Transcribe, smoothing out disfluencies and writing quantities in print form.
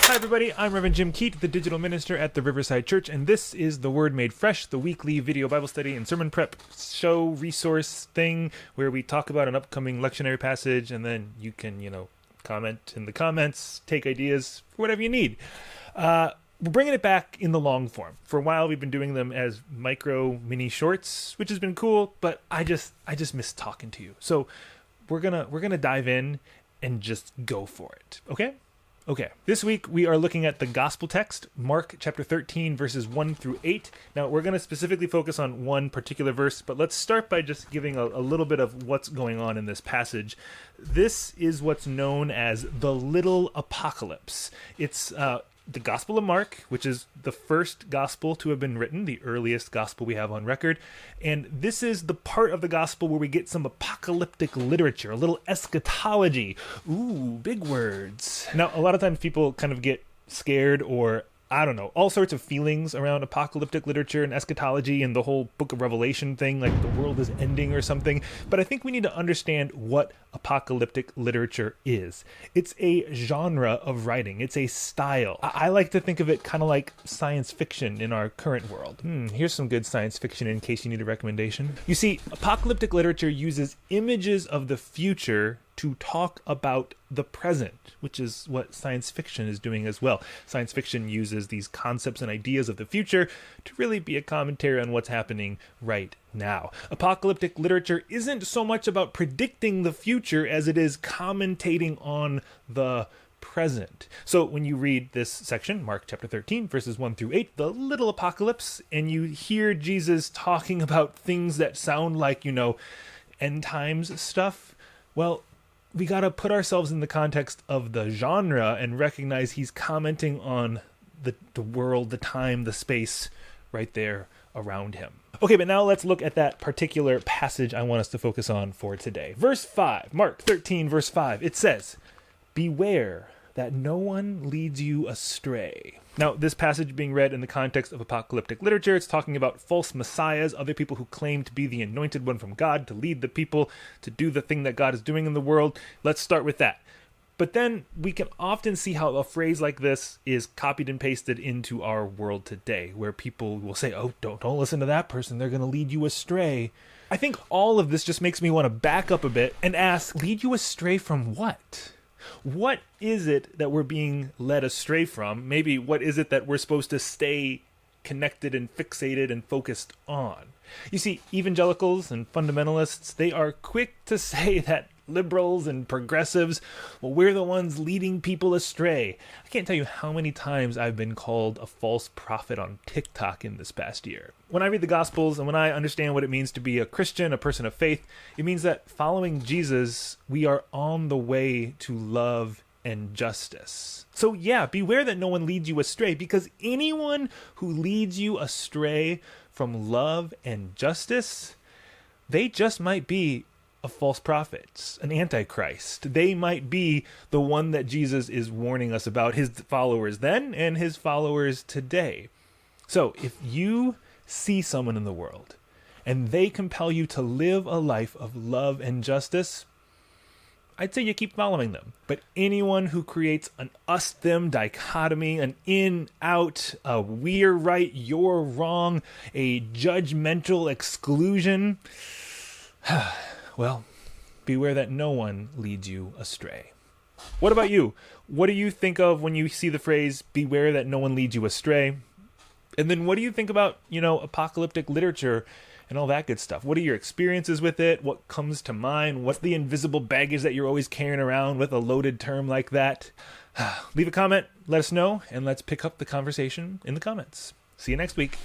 Hi everybody, I'm Reverend Jim Keat, the digital minister at the Riverside Church, and this is The Word Made Fresh, the weekly video Bible study and sermon prep show resource thing where we talk about an upcoming lectionary passage and then you can, comment in the comments, take ideas for whatever you need. We're bringing it back in the long form. For a while we've been doing them as micro mini shorts, which has been cool, but I just miss talking to you. So we're gonna dive in and just go for it. Okay, this week we are looking at the gospel text, Mark chapter 13, verses 1 through 8. Now, we're going to specifically focus on one particular verse, but let's start by just giving a little bit of what's going on in this passage. This is what's known as the little apocalypse. It's the Gospel of Mark, which is the first gospel to have been written, the earliest gospel we have on record. And this is the part of the gospel where we get some apocalyptic literature, a little eschatology. Ooh, big words. Now, a lot of times people kind of get scared or all sorts of feelings around apocalyptic literature and eschatology and the whole book of Revelation thing, like the world is ending or something. But I think we need to understand what apocalyptic literature is. It's a genre of writing. It's a style. I like to think of it kind of like science fiction in our current world. Here's some good science fiction in case you need a recommendation. You see, apocalyptic literature uses images of the future to talk about the present, which is what science fiction is doing as well. Science fiction uses these concepts and ideas of the future to really be a commentary on what's happening right now. Apocalyptic literature isn't so much about predicting the future as it is commentating on the present. So when you read this section, Mark chapter 13, verses 1 through 8, the little apocalypse, and you hear Jesus talking about things that sound like, end times stuff, well, we got to put ourselves in the context of the genre and recognize he's commenting on the world, the time, the space right there around him. Okay, but now let's look at that particular passage I want us to focus on for today. Verse 5, Mark 13, verse 5, it says, "Beware that no one leads you astray." Now, this passage being read in the context of apocalyptic literature, it's talking about false messiahs, other people who claim to be the anointed one from God, to lead the people, to do the thing that God is doing in the world. Let's start with that. But then we can often see how a phrase like this is copied and pasted into our world today, where people will say, oh, don't listen to that person, they're going to lead you astray. I think all of this just makes me want to back up a bit and ask, lead you astray from what? What is it that we're being led astray from? Maybe what is it that we're supposed to stay connected and fixated and focused on? You see, evangelicals and fundamentalists, they are quick to say that liberals and progressives, well, we're the ones leading people astray. I can't tell you how many times I've been called a false prophet on TikTok in this past year. When I read the Gospels and when I understand what it means to be a Christian, a person of faith, it means that following Jesus, we are on the way to love and justice. So yeah, beware that no one leads you astray, because anyone who leads you astray from love and justice, they just might be a false prophet, an antichrist. They might be the one that Jesus is warning us about, his followers then and his followers today. So if you see someone in the world and they compel you to live a life of love and justice, I'd say you keep following them. But anyone who creates an us-them dichotomy, an in-out, a we're right, you're wrong, a judgmental exclusion, well, beware that no one leads you astray. What about you? What do you think of when you see the phrase, beware that no one leads you astray? And then what do you think about, apocalyptic literature and all that good stuff? What are your experiences with it? What comes to mind? What's the invisible baggage that you're always carrying around with a loaded term like that? Leave a comment, let us know, and let's pick up the conversation in the comments. See you next week.